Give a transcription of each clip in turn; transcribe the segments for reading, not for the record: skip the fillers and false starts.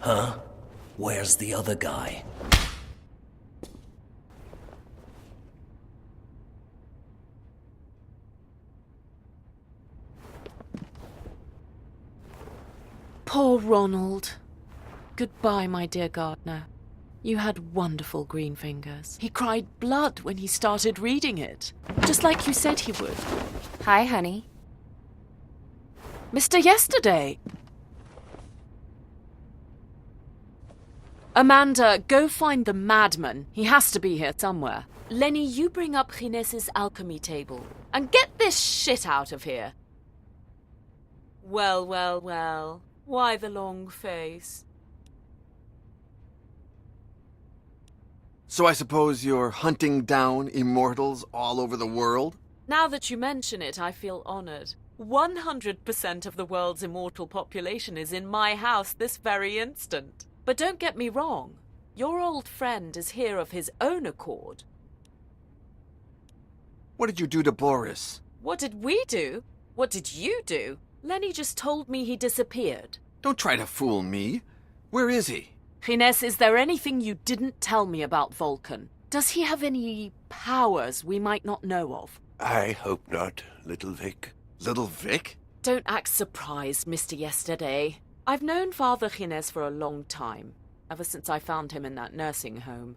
Huh? Where's the other guy? Poor Ronald. Goodbye, my dear gardener. You had wonderful green fingers. He cried blood when he started reading it, just like you said he would. Hi, honey. Mr. Yesterday! Amanda, go find the madman. He has to be here somewhere. Lenny, you bring up Ginés's alchemy table. And get this shit out of here. Well, well, well. Why the long face? So I suppose you're hunting down immortals all over the world? Now that you mention it, I feel honored. 100% of the world's immortal population is in my house this very instant. But don't get me wrong. Your old friend is here of his own accord. What did you do to Boris? What did we do? What did you do? Lenny just told me he disappeared. Don't try to fool me. Where is he? Ginés, is there anything you didn't tell me about Vulcan? Does he have any powers we might not know of? I hope not, Little Vic. Little Vic? Don't act surprised, Mr. Yesterday. I've known Father Ginés for a long time, ever since I found him in that nursing home.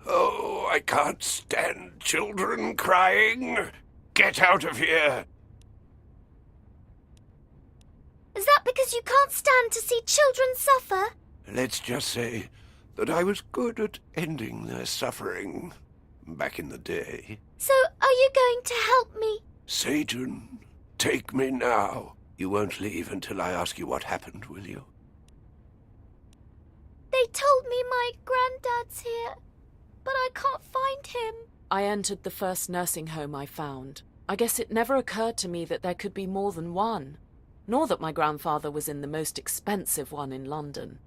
Oh, I can't stand children crying. Get out of here. Is that because you can't stand to see children suffer? Let's just say that I was good at ending their suffering back in the day. So, are you going to help me? Satan, take me now. You won't leave until I ask you what happened, will you? They told me my granddad's here, but I can't find him. I entered the first nursing home I found. I guess it never occurred to me that there could be more than one, nor that my grandfather was in the most expensive one in London.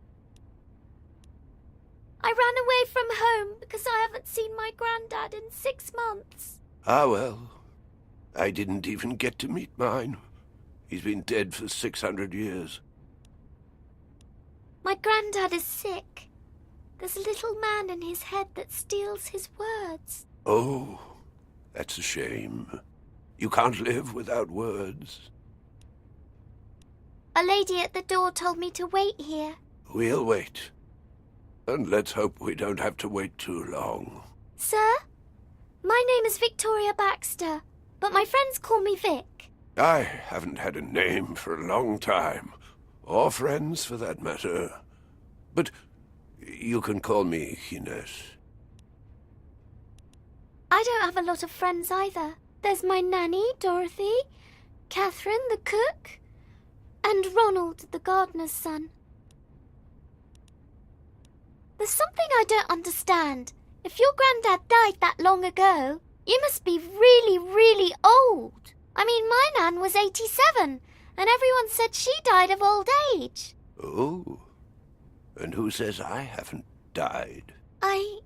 I ran away from home because I haven't seen my granddad in 6 months. Ah, well, I didn't even get to meet mine. He's been dead for 600 years. My granddad is sick. There's a little man in his head that steals his words. Oh, that's a shame. You can't live without words. A lady at the door told me to wait here. We'll wait. And let's hope we don't have to wait too long. Sir? My name is Victoria Baxter, but my friends call me Vic. I haven't had a name for a long time. Or friends, for that matter. But you can call me Ginés. I don't have a lot of friends either. There's my nanny, Dorothy, Catherine, the cook, and Ronald, the gardener's son. There's something I don't understand. If your granddad died that long ago, you must be really, really old. I mean, my nan was 87, and everyone said she died of old age. Oh, and who says I haven't died? I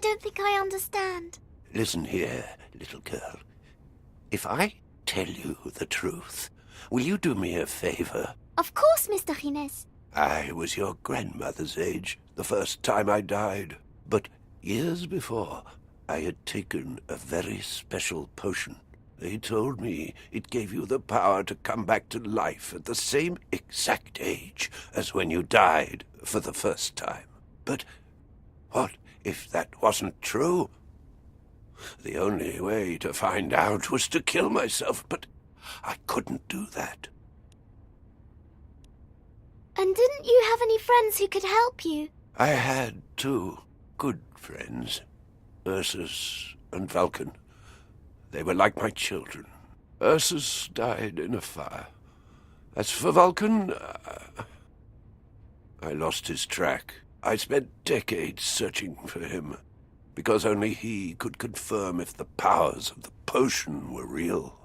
don't think I understand. Listen here, little girl. If I tell you the truth, will you do me a favor? Of course, Mr. Ginés. I was your grandmother's age the first time I died. But years before, I had taken a very special potion. They told me it gave you the power to come back to life at the same exact age as when you died for the first time. But what if that wasn't true? The only way to find out was to kill myself, but I couldn't do that. And didn't you have any friends who could help you? I had 2 good friends, Ursus and Vulcan. They were like my children. Ursus died in a fire. As for Vulcan, I lost his track. I spent decades searching for him, because only he could confirm if the powers of the potion were real.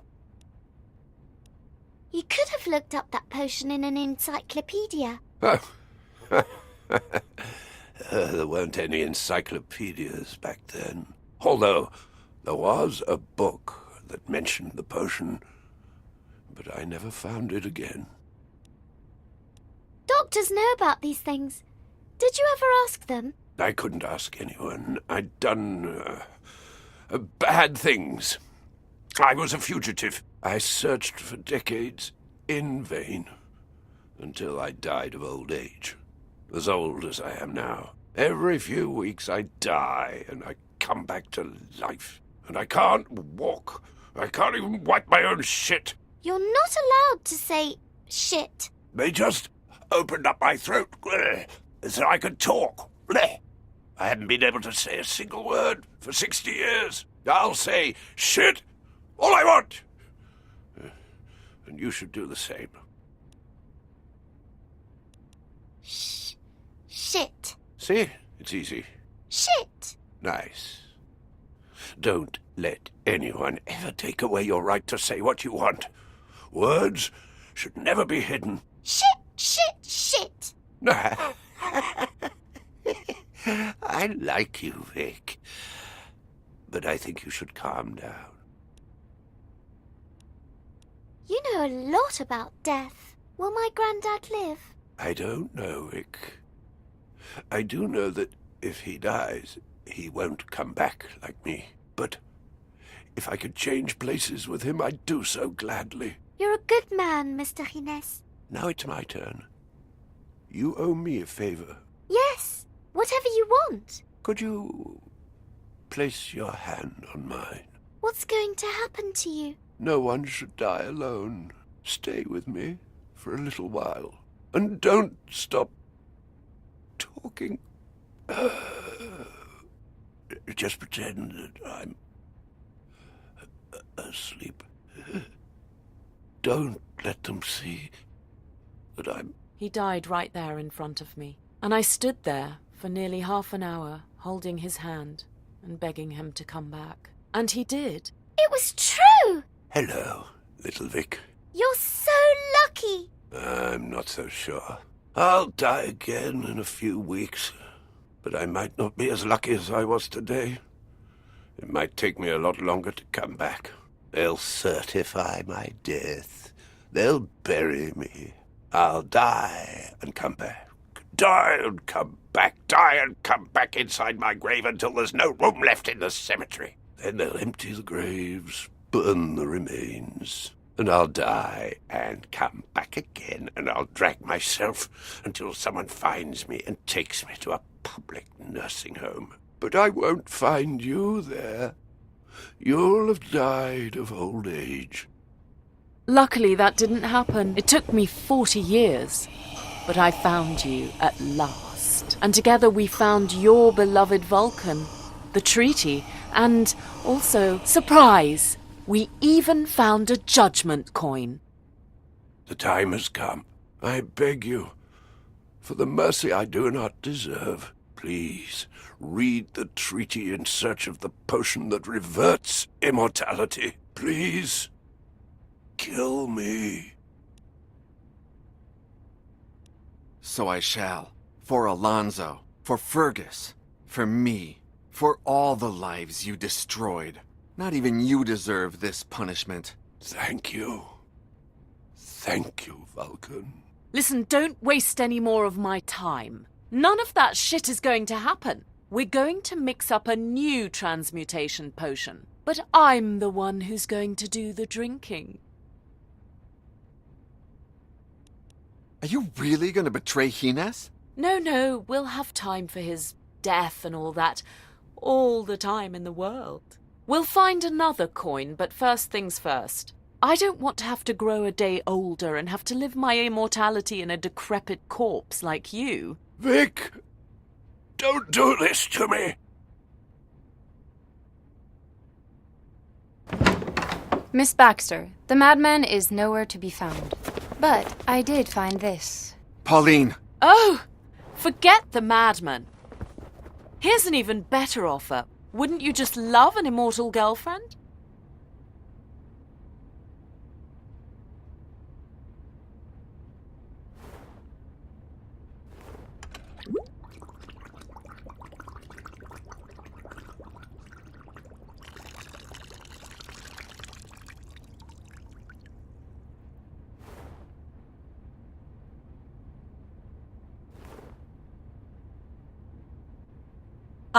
You could have looked up that potion in an encyclopedia. There weren't any encyclopedias back then. Although there was a book that mentioned the potion, but I never found it again. Doctors know about these things. Did you ever ask them? I couldn't ask anyone. I'd done bad things. I was a fugitive. I searched for decades in vain until I died of old age, as old as I am now. Every few weeks I die and I come back to life. And I can't walk. I can't even wipe my own shit. You're not allowed to say shit. They just opened up my throat so I could talk. I haven't been able to say a single word for 60 years. I'll say shit all I want. And you should do the same. Shit. See? It's easy. Shit. Nice. Don't let anyone ever take away your right to say what you want. Words should never be hidden. Shit. I like you, Vic. But I think you should calm down. You know a lot about death. Will my granddad live? I don't know, Vic. I do know that if he dies, he won't come back like me. But if I could change places with him, I'd do so gladly. You're a good man, Mr. Gines. Now it's my turn. You owe me a favor. Yes, whatever you want. Could you place your hand on mine? What's going to happen to you? No one should die alone. Stay with me for a little while. And don't stop talking. Just pretend that I'm asleep. Don't let them see that I'm... He died right there in front of me, and I stood there for nearly half an hour, holding his hand and begging him to come back. And he did. It was true! Hello, little Vic. You're so lucky! I'm not so sure. I'll die again in a few weeks, but I might not be as lucky as I was today. It might take me a lot longer to come back. They'll certify my death. They'll bury me. I'll die and come back. Die and come back. Die and come back inside my grave until there's no room left in the cemetery. Then they'll empty the graves, burn the remains, and I'll die and come back again, and I'll drag myself until someone finds me and takes me to a public nursing home. But I won't find you there. You'll have died of old age. Luckily, that didn't happen. It took me 40 years. But I found you at last. And together we found your beloved Vulcan, the treaty, and also, surprise, we even found a judgment coin. The time has come. I beg you, for the mercy I do not deserve, please read the treaty in search of the potion that reverts immortality. Please, kill me. So I shall. For Alonzo. For Fergus. For me. For all the lives you destroyed. Not even you deserve this punishment. Thank you. Thank you, Vulcan. Listen, don't waste any more of my time. None of that shit is going to happen. We're going to mix up a new transmutation potion. But I'm the one who's going to do the drinking. Are you really going to betray Gines? No, we'll have time for his death and all that. All the time in the world. We'll find another coin, but first things first. I don't want to have to grow a day older and have to live my immortality in a decrepit corpse like you. Vic, don't do this to me. Miss Baxter, the madman is nowhere to be found. But I did find this. Pauline! Oh, forget the madman. Here's an even better offer. Wouldn't you just love an immortal girlfriend?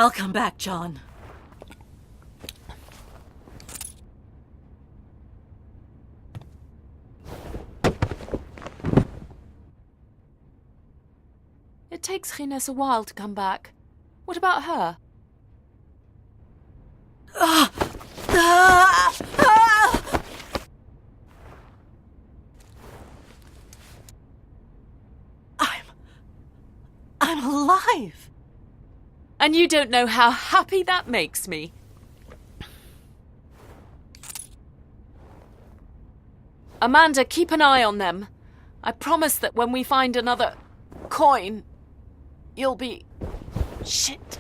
I'll come back, John. It takes Gines a while to come back. What about her? I'm alive! And you don't know how happy that makes me. Amanda, keep an eye on them. I promise that when we find another coin, you'll be... Shit.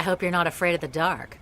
hope you're not afraid of the dark.